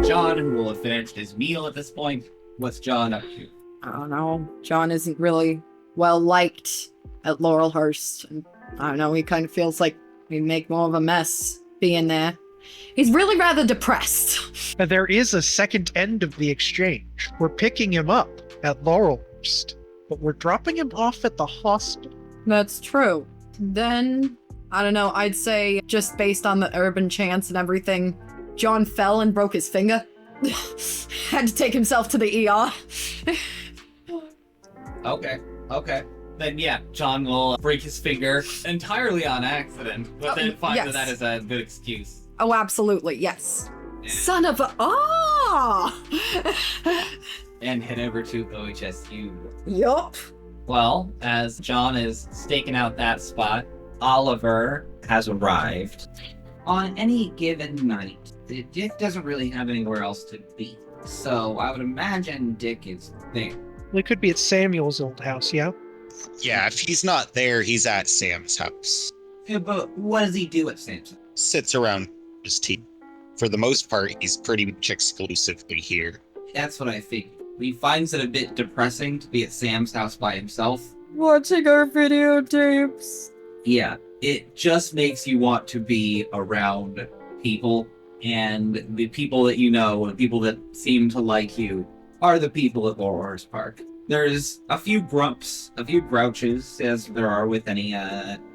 John, who will have finished his meal at this point, what's John up to? I don't know. John isn't really well liked at Laurelhurst. I don't know, he kind of feels like he'd make more of a mess being there. He's really rather depressed. There is a second end of the exchange. We're picking him up at Laurelhurst, but we're dropping him off at the hostel. That's true. Then, I don't know, I'd say just based on the urban chants and everything, John fell and broke his finger. Had to take himself to the ER. Okay. Then yeah, John will break his finger entirely on accident, but then find yes. that is a good excuse. Oh, absolutely, yes. And, Son of a... and head over to OHSU. Yup. Well, as John is staking out that spot, Oliver has arrived. On any given night, Dick doesn't really have anywhere else to be. So I would imagine Dick is there. It could be at Samuel's old house, yeah? Yeah, if he's not there, he's at Sam's house. Yeah, but what does he do at Sam's? Sits around his team. For the most part, he's pretty much exclusively here. That's what I think. He finds it a bit depressing to be at Sam's house by himself. Watching our videotapes. Yeah, it just makes you want to be around people, and the people that you know, and people that seem to like you, are the people at Laurelhurst Park. There's a few grumps, a few grouches, as there are with any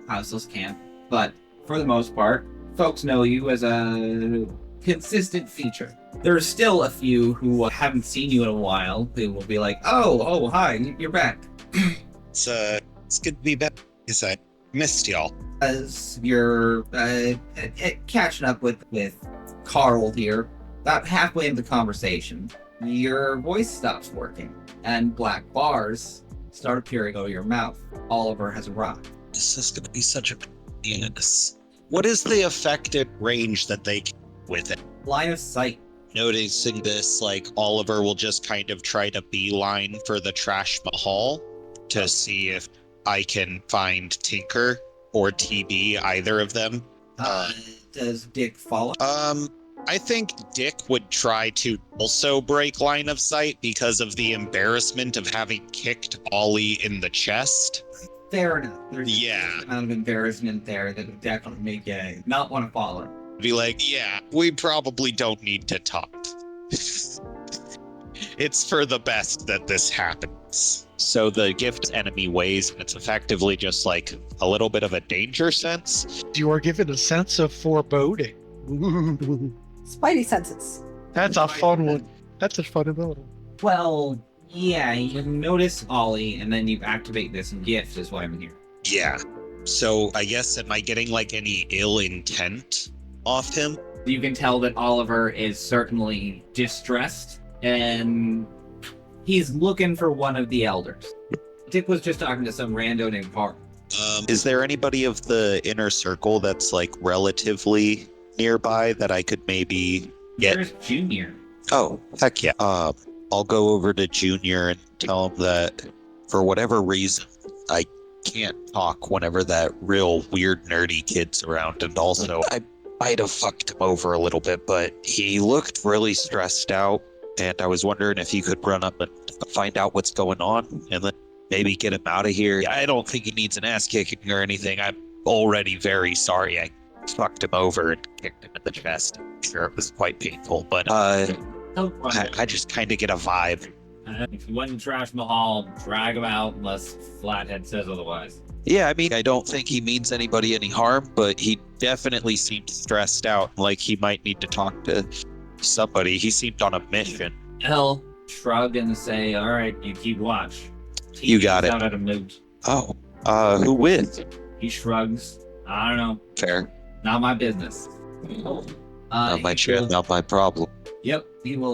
houseless camp, but for the most part, folks know you as a consistent feature. There are still a few who haven't seen you in a while, who will be like, oh, hi, you're back. It's good to be back. Because I missed y'all. As you're catching up with Carl here, about halfway into the conversation, your voice stops working, and black bars start appearing over your mouth. Oliver has arrived. This is going to be such a yes. What is the effective range that they can with it? Line of sight. Noticing this, like, Oliver will just kind of try to beeline for the trash Mahal to see if I can find Tinker or TB, either of them. Does Dick follow? I think Dick would try to also break line of sight because of the embarrassment of having kicked Ollie in the chest. Fair enough. There's Yeah. an amount of embarrassment there that would definitely make you not want to follow. Be like, yeah, we probably don't need to talk. It's for the best that this happens. So the gift enemy ways, and it's effectively just like a little bit of a danger sense. You are given a sense of foreboding. Spidey senses. That's a fun one. That's a fun ability. Well, yeah, you notice Ollie, and then you activate this gift is why I'm here. Yeah. So I guess, am I getting like any ill intent off him? You can tell that Oliver is certainly distressed, and he's looking for one of the elders. Dick was just talking to some rando named Park. Is there anybody of the inner circle that's like relatively nearby that I could maybe get? There's Junior. Oh, heck yeah. I'll go over to Junior and tell him that for whatever reason, I can't talk whenever that real weird nerdy kid's around, and also I might have fucked him over a little bit, but he looked really stressed out, and I was wondering if you could run up and find out what's going on, and then maybe get him out of here. I don't think he needs an ass kicking or anything. I'm already very sorry I fucked him over and kicked him in the chest. I'm sure it was quite painful, but I just kind of get a vibe. If you went and trash Mahal, drag him out unless Flathead says otherwise. Yeah, I mean, I don't think he means anybody any harm, but he definitely seemed stressed out, like he might need to talk to somebody. He seemed on a mission. He'll shrug and say, all right, you keep watch. You got it. Out at a moot. Oh, who with? He shrugs. I don't know. Fair. Not my business. Not my shit, not my problem. Yep, he will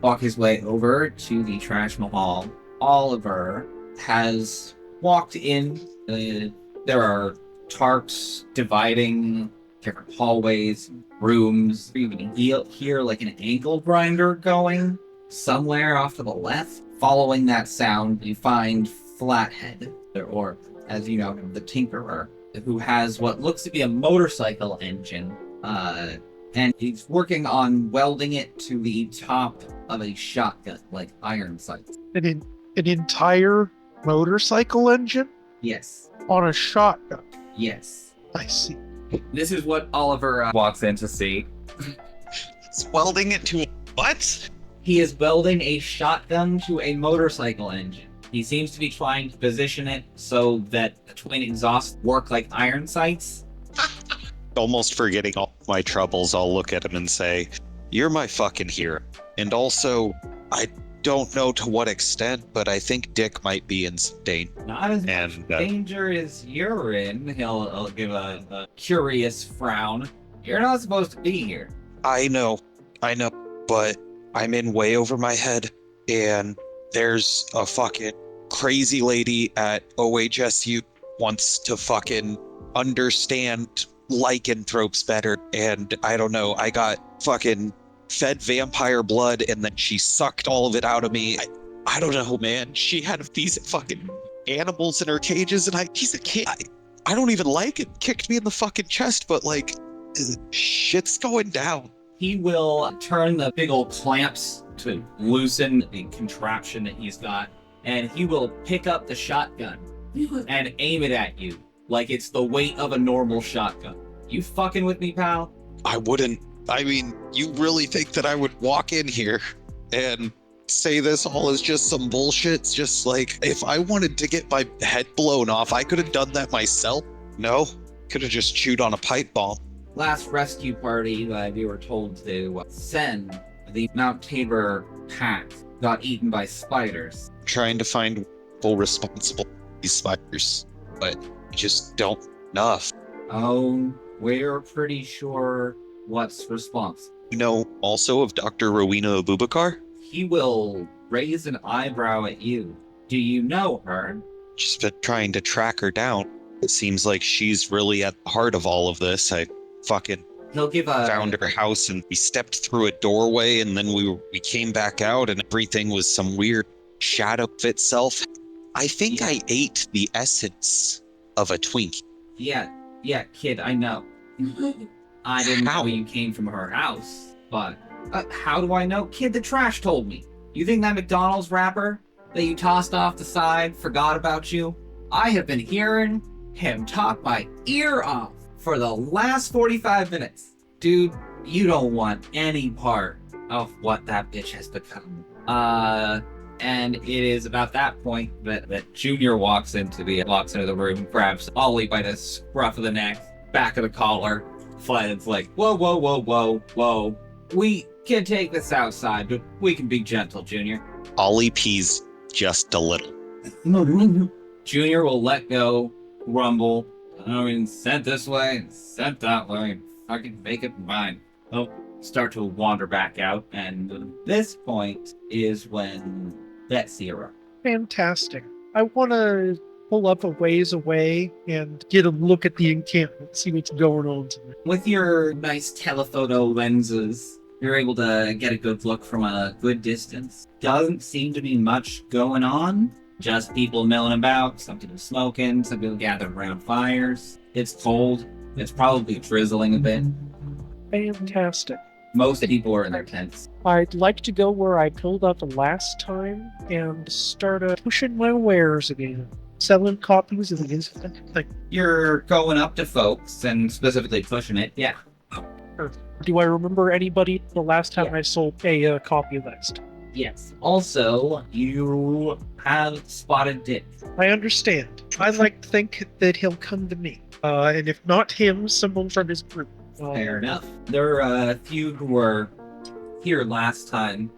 walk his way over to the trash Mahal. Oliver has walked in. There are tarps dividing different hallways, rooms. You can hear like an ankle grinder going somewhere off to the left. Following that sound, you find Flathead, or as you know him, the Tinkerer. who has what looks to be a motorcycle engine, and he's working on welding it to the top of a shotgun, like iron sights. An entire motorcycle engine Yes. on a shotgun. Yes. I see. This is what Oliver walks in to see. It's welding it to a what? He is welding a shotgun to a motorcycle engine. He seems to be trying to position it so that the twin exhausts work like iron sights. Almost forgetting all my troubles, I'll look at him and say, "You're my fucking hero." And also, I don't know to what extent, but I think Dick might be in some danger. Not as much And, danger as you're in. He'll give a curious frown. You're not supposed to be here. I know, but I'm in way over my head, and there's a fucking crazy lady at OHSU wants to fucking understand lycanthropes better, and I don't know, I got fucking fed vampire blood, and then she sucked all of it out of me. I don't know, man. She had these fucking animals in her cages, and he's a kid. I don't even like it. Kicked me in the fucking chest, but like, shit's going down. He will turn the big old clamps to loosen the contraption that he's got, and he will pick up the shotgun and aim it at you like it's the weight of a normal shotgun. You fucking with me, pal? I wouldn't. I mean, you really think that I would walk in here and say this all is just some bullshit? It's just like, if I wanted to get my head blown off, I could have done that myself. No, could have just chewed on a pipe bomb. Last rescue party that we were told to send, the Mount Tabor pack got eaten by spiders. Trying to find people responsible for these spiders, but just don't enough. Oh, we're pretty sure what's responsible. You know also of Dr. Rowena Abubakar? He will raise an eyebrow at you. Do you know her? Just been trying to track her down. It seems like she's really at the heart of all of this. I fucking He'll give a found her house, and we stepped through a doorway, and then we came back out, and everything was some weird shadow of itself. I think I ate the essence of a Twinkie. Yeah, kid, I know. I didn't How? know you came from her house, but how do I know? Kid, the trash told me. You think that McDonald's wrapper that you tossed off the side forgot about you? I have been hearing him talk my ear off for the last 45 minutes. Dude, you don't want any part of what that bitch has become. And it is about that point that Junior walks into the room, grabs Ollie by the scruff of the neck, back of the collar. Flathead's like, whoa. We can take this outside, but we can be gentle, Junior. Ollie pees just a little. Junior will let go, grumble. I mean, sent this way, sent that way. I can make it mine. He'll start to wander back out, and this point is when Betsy arrives. Fantastic. I want to pull up a ways away and get a look at the encampment, see what's going on tonight. With your nice telephoto lenses, you're able to get a good look from a good distance. Doesn't seem to be much going on. Just people milling about, some people smoking, some people gathered around fires. It's cold. It's probably drizzling a bit. Fantastic. Most people are in their tents. I'd like to go where I pulled up last time and start pushing my wares again. Selling copies of the incident. Like, You're going up to folks and specifically pushing it. Yeah. do I remember anybody the last time Yeah. I sold a copy list? Yes. Also, you have spotted Dick. I understand. I like to think that he'll come to me. And if not him, someone from his group. Fair enough. There are a few who were here last time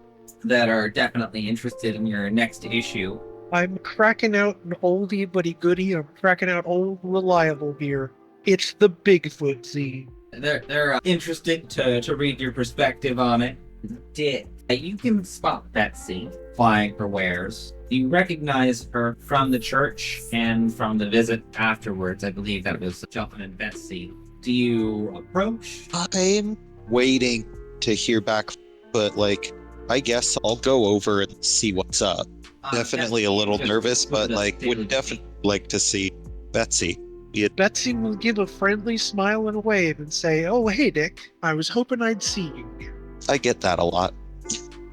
that are definitely interested in your next issue. I'm cracking out an oldie but a goodie. I'm cracking out old reliable beer. It's the Bigfoot zine. They're interested to read your perspective on it. Dick, you can spot Betsy flying her wares. You recognize her from the church and from the visit afterwards. I believe that was Jumpin' and Betsy. Do you approach? I'm waiting to hear back, but like, I guess I'll go over and see what's up. Definitely a little just nervous, but just like, stay would with definitely like to see Betsy. Betsy will give a friendly smile and a wave and say, "Oh, hey, Dick. I was hoping I'd see you here." I get that a lot.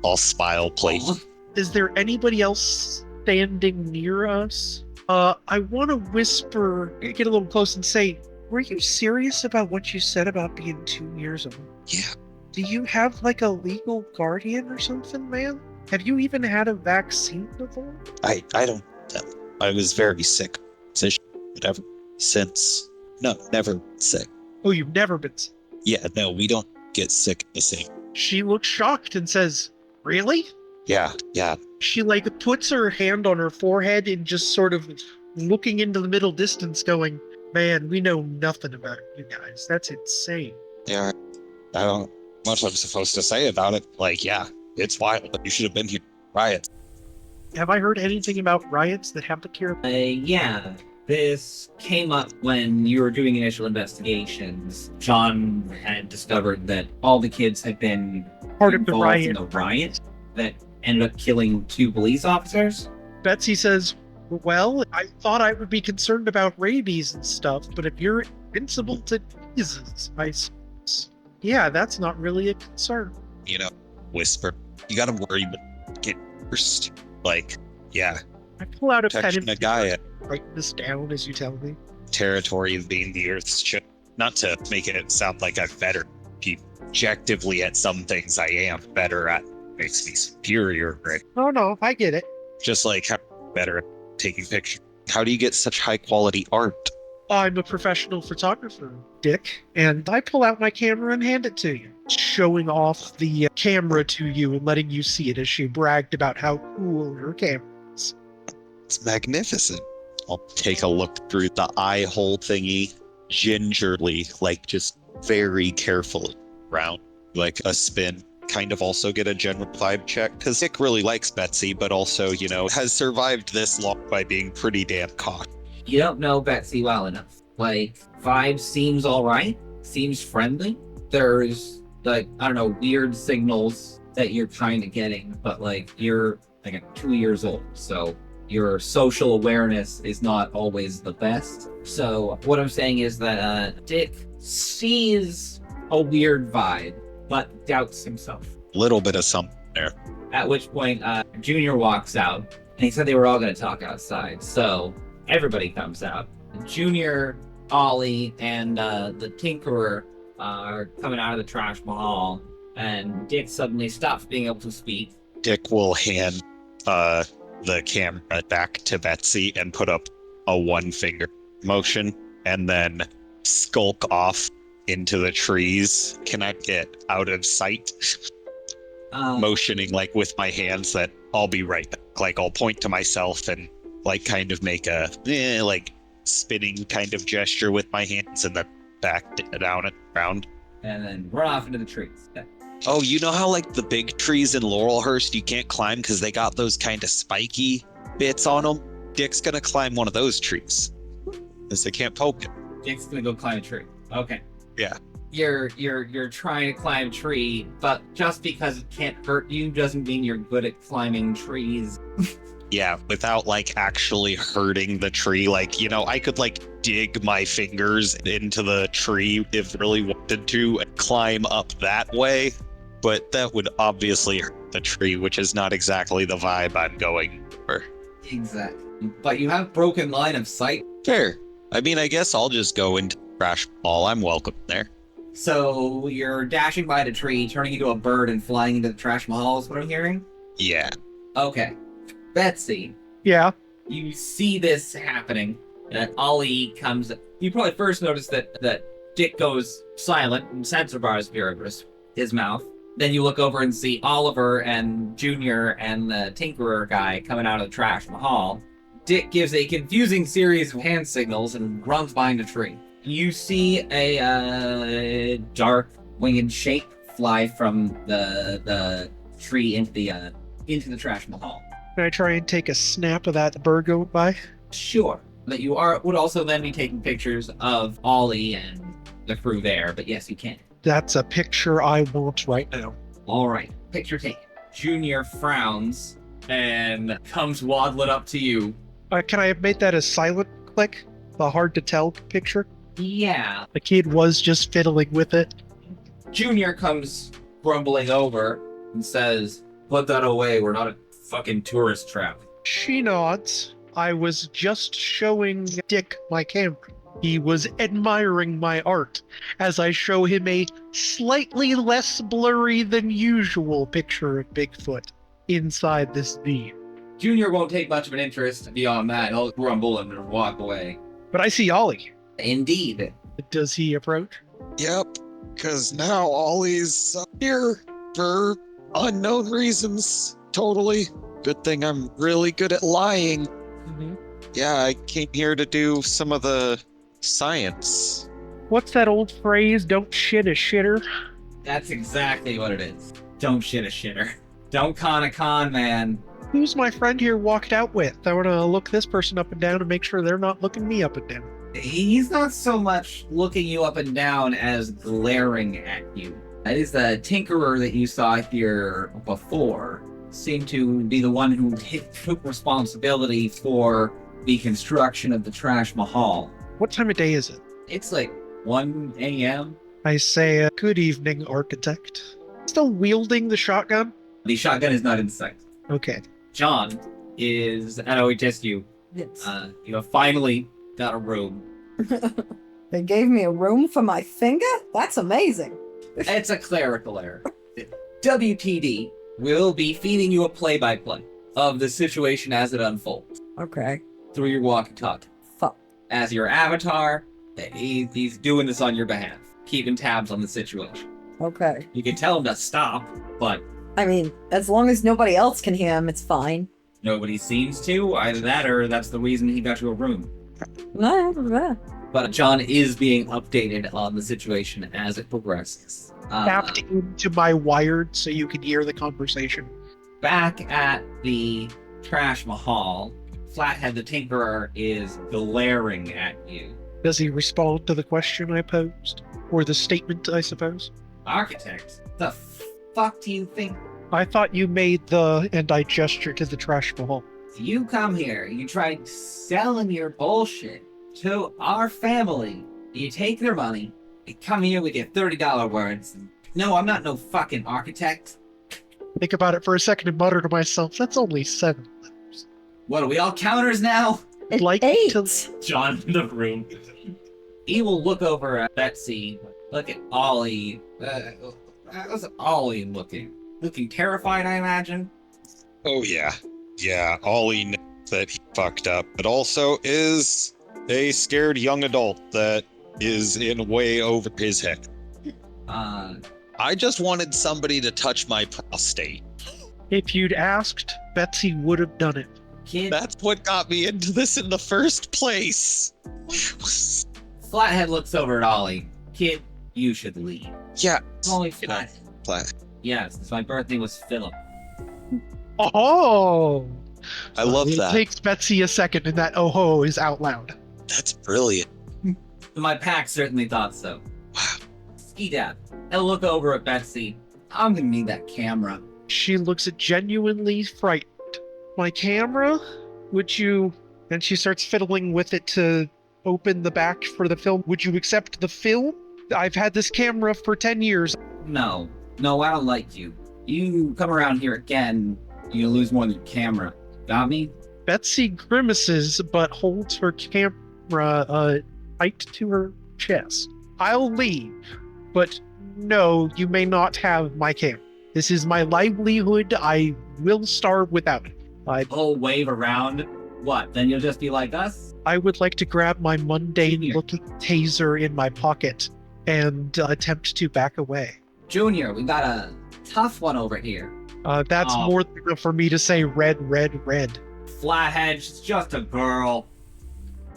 I'll smile, please. Is there anybody else standing near us? I want to whisper, get a little close and say, were you serious about what you said about being 2 years old? Yeah. Do you have like a legal guardian or something, man? Have you even had a vaccine before? I don't know. I was very sick. Whatever. Never sick. Oh, you've never been sick. Yeah, no, we don't get sick missing. She looks shocked and says, really? Yeah. She like puts her hand on her forehead and just sort of looking into the middle distance going, man, we know nothing about you guys. That's insane. Yeah. I don't know much I'm supposed to say about it. Like, yeah, it's wild. You should have been here. Riot. Have I heard anything about riots that happened here? Yeah. This came up when you were doing initial investigations. John had discovered that all the kids had been Part of the involved riot. in a riot that ended up killing 2 police officers. Betsy says, well, I thought I would be concerned about rabies and stuff, but if you're invincible to diseases, I suppose. Yeah, that's not really a concern. Whisper. You gotta worry, but get first. Like, yeah, I pull out a pen protection and a guy. write this down as you tell me. Territory of being the Earth's chip. Not to make it sound like I'm better. Objectively, at some things I am better at. Makes me superior, right? Oh no, I get it. Just like how better at taking pictures. How do you get such high quality art? I'm a professional photographer, Dick, and I pull out my camera and hand it to you, showing off the camera to you and letting you see it as she bragged about how cool her camera is. It's magnificent. I'll take a look through the eye hole thingy gingerly, like just very carefully around, like a spin. Kind of also get a general vibe check, because Dick really likes Betsy, but also, has survived this long by being pretty damn cocky. You don't know Betsy well enough. Like, vibe seems alright, seems friendly. There's, like, I don't know, weird signals that you're kind of getting, but, like, you're, like, 2 years old, so your social awareness is not always the best. So, what I'm saying is that, Dick sees a weird vibe, but doubts himself. Little bit of something there. At which point, Junior walks out, and he said they were all going to talk outside, so everybody comes out. Junior, Ollie, and the Tinkerer are coming out of the trash Mahal, and Dick suddenly stops being able to speak. Dick will hand the camera back to Betsy and put up a 1-finger motion, and then skulk off into the trees. Can I get out of sight? Motioning like with my hands that I'll be right back. Like I'll point to myself and like kind of make a like spinning kind of gesture with my hands and then back down and around. And then run off into the trees. Yeah. Oh, you know how like the big trees in Laurelhurst you can't climb because they got those kind of spiky bits on them? Dick's gonna climb one of those trees because they can't poke him. Dick's gonna go climb a tree. Okay. Yeah. You're trying to climb a tree, but just because it can't hurt you doesn't mean you're good at climbing trees. Yeah, without like actually hurting the tree. Like, I could like dig my fingers into the tree if really wanted to and climb up that way, but that would obviously hurt the tree, which is not exactly the vibe I'm going for. Exactly. But you have broken line of sight. Fair. I mean, I guess I'll just go into Trash Mall. I'm welcome there. So you're dashing by the tree, turning into a bird and flying into the trash mahal is what I'm hearing? Yeah. Okay. Betsy, Yeah. you see this happening, and Ollie comes. You probably first notice that Dick goes silent and sensor bars appear over his mouth. Then you look over and see Oliver and Junior and the Tinkerer guy coming out of the trash mahal. Dick gives a confusing series of hand signals and runs behind a tree. You see a dark winged shape fly from the tree into the trash mahal. Can I try and take a snap of that bird going by? Sure. But you would also then be taking pictures of Ollie and the crew there, but yes, you can. That's a picture I want right now. All right, picture taken. Junior frowns and comes waddling up to you. Can I have made that a silent click? the hard-to-tell picture? Yeah. The kid was just fiddling with it. Junior comes grumbling over and says, "Put that away. We're not a fucking tourist trap." She nods. I was just showing Dick my camera. He was admiring my art as I show him a slightly less blurry than usual picture of Bigfoot inside this V. Junior won't take much of an interest beyond that. He'll grumble and walk away. But I see Ollie. Indeed. Does he approach? Yep, because now Ollie's up here for unknown reasons. Totally. Good thing I'm really good at lying. Mm-hmm. Yeah, I came here to do some of the science. What's that old phrase? Don't shit a shitter? That's exactly what it is. Don't shit a shitter. Don't con a con man. Who's my friend here walked out with? I want to look this person up and down and make sure they're not looking me up and down. He's not so much looking you up and down as glaring at you. That is the tinkerer that you saw here before. Seemed to be the one who took responsibility for the construction of the trash Mahal. What time of day is it? It's like 1 a.m. I say, good evening, architect. Still wielding the shotgun? The shotgun is not in sight. Okay. John is at OHSU. Yes. You have finally got a room. They gave me a room for my finger? That's amazing. It's a clerical error. WTD will be feeding you a play-by-play of the situation as it unfolds Okay. through your walkie-talkie. Fuck. As your avatar, he's doing this on your behalf, keeping tabs on the situation. Okay. You can tell him to stop, but I mean, as long as nobody else can hear him, it's fine. nobody seems to. Either that or that's the reason he got you a room. No. But John is being updated on the situation as it progresses. Tapped into my wired so you can hear the conversation. Back at the Trash Mahal, Flathead the Tinkerer is glaring at you. Does he respond to the question I posed? Or the statement, I suppose? Architect, the fuck do you think? I thought you made the, and I gestured to the trash bowl. You come here, you try selling your bullshit to our family. You take their money, you come here with your $30 words. No, I'm not no fucking architect. Think about it for a second and mutter to myself, that's only 7 letters. What, are we all counters now? It's Like 8. to- John in the room. He will look over at Betsy, look at Ollie. How's Ollie looking? Looking terrified, I imagine? Oh yeah. Yeah, Ollie knows that he fucked up, but also is a scared young adult that is in way over his head. I just wanted somebody to touch my prostate. If you'd asked, Betsy would have done it. Kid, That's what got me into this in the first place. Flathead looks over at Ollie. Kid, you should leave. Yeah. Only Flathead. Flat. Yes, my birthday was Philip. Oh! I love It that. takes Betsy a second and that oh-ho is out loud. That's brilliant. My pack certainly thought so. Wow. Ski-dab. He'll look over at Betsy. I'm gonna need that camera. She looks genuinely frightened. My camera? Would you... And she starts fiddling with it to open the back for the film. Would you accept the film? I've had this camera for 10 years. No, I don't like you. You come around here again, you lose more than your camera. Got me? Betsy grimaces but holds her camera tight to her chest. I'll leave, but no, you may not have my camera. This is my livelihood. I will starve without it. Whole wave around. What? Then you'll just be like us? I would like to grab my mundane-looking taser in my pocket and attempt to back away. Junior, we got a tough one over here. That's Oh. more than enough for me to say red, red, red. Flathead, she's just a girl.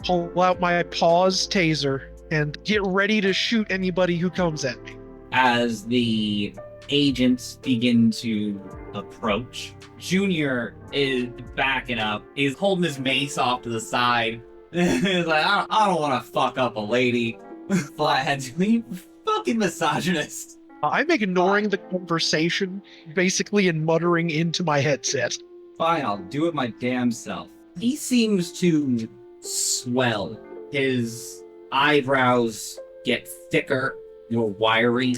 Pull out my paws taser and get ready to shoot anybody who comes at me. As the agents begin to approach, Junior is backing up. He's holding his mace off to the side. He's like, I don't want to fuck up a lady. Flathead's you fucking misogynist. I'm ignoring the conversation, basically, and muttering into my headset. Fine, I'll do it my damn self. He seems to swell His eyebrows get thicker, more wiry.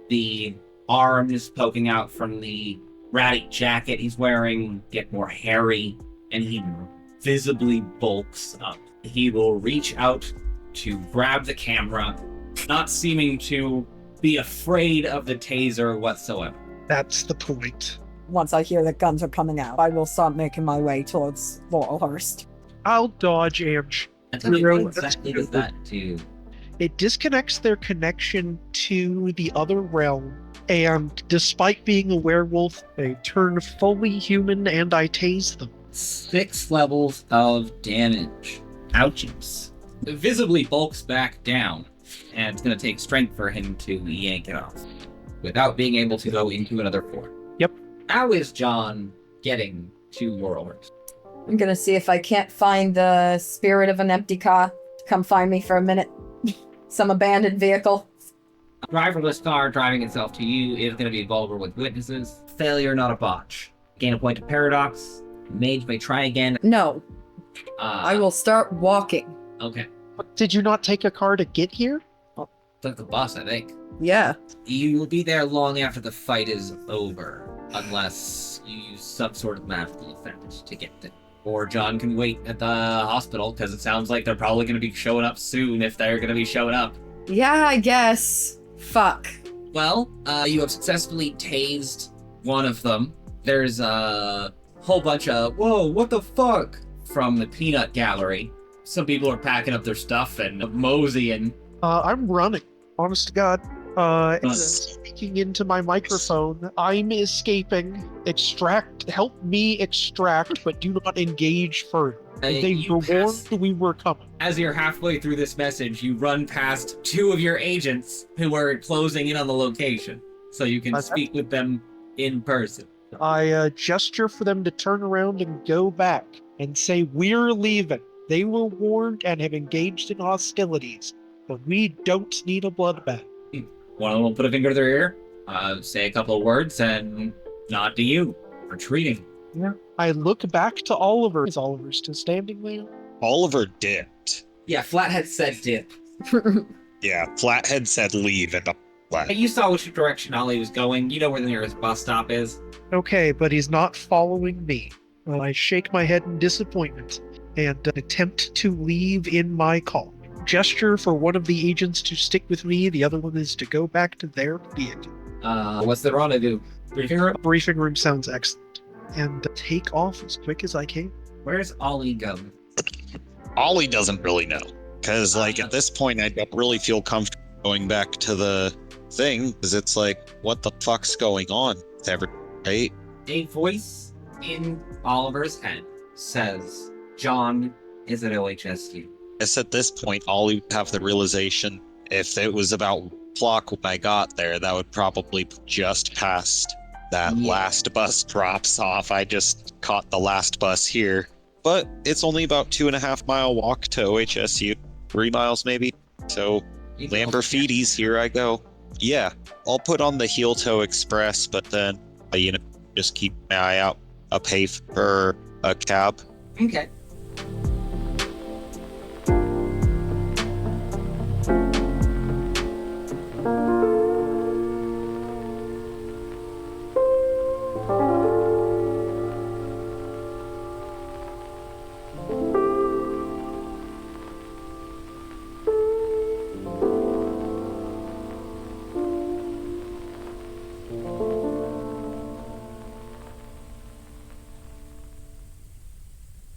The arms poking out from the ratty jacket he's wearing get more hairy, and he visibly bulks up. He will reach out to grab the camera, not seeming to be afraid of the taser whatsoever. That's the point. Once I hear that guns are coming out, I will start making my way towards Laurelhurst. I'll dodge Amch. And tell me what exactly does that do? It disconnects their connection to the other realm, and despite being a werewolf, they turn fully human and I tase them. 6 levels of damage. Ouchies. It visibly bulks back down, and it's going to take strength for him to yank it off without being able to go into another form. Yep. How is John getting to Laurelhurst? I'm gonna see if I can't find the spirit of an empty car to come find me for a minute. Some abandoned vehicle. A driverless car driving itself to you is going to be vulnerable with witnesses. Failure, not a botch. Gain a point of paradox. Mage may try again. No, I will start walking. Okay. Did you not take a car to get here? Took the bus, I think. Yeah. You will be there long after the fight is over, unless you use some sort of magical effect to get there. Or John can wait at the hospital, because it sounds like they're probably going to be showing up soon if they're going to be showing up. Yeah, I guess. Fuck. Well, you have successfully tased one of them. There's a whole bunch of, whoa, what the fuck, from the peanut gallery. Some people are packing up their stuff and moseying. I'm running. Honest to God. Speaking into my microphone, I'm escaping. Help me extract, but do not engage further. They were warned we were coming. As you're halfway through this message, you run past 2 of your agents who are closing in on the location, so you can speak with them in person. I gesture for them to turn around and go back and say, we're leaving. They were warned and have engaged in hostilities, but we don't need a bloodbath. One of them will put a finger to their ear, say a couple of words, and nod to you. Retreating. Yeah. I look back to Oliver. Is Oliver still standing there? Oliver dipped. Yeah, Flathead said dip. Yeah, Flathead said leave, and You saw which direction Ollie was going. You know where the nearest bus stop is. Okay, but he's not following me. Well, I shake my head in disappointment and attempt to leave in my car. Gesture for one of the agents to stick with me. The other one is to go back to their vehicle. What's the rendezvous? Briefing room? Briefing room sounds excellent. And take off as quick as I can. Where's Ollie going? Ollie doesn't really know. Because, at this point, I don't really feel comfortable going back to the thing, because it's like, what the fuck's going on? Right? A voice in Oliver's head says, John is at OHSU. I guess at this point, Ollie would have the realization, if it was about clock when I got there, that would probably be just past that last bus drops off. I just caught the last bus here. But it's only about 2.5 mile walk to OHSU. 3 miles maybe. So Lamborghinis, here I go. Yeah, I'll put on the heel toe express, but then, just keep my eye out. I'll pay for a cab. Okay.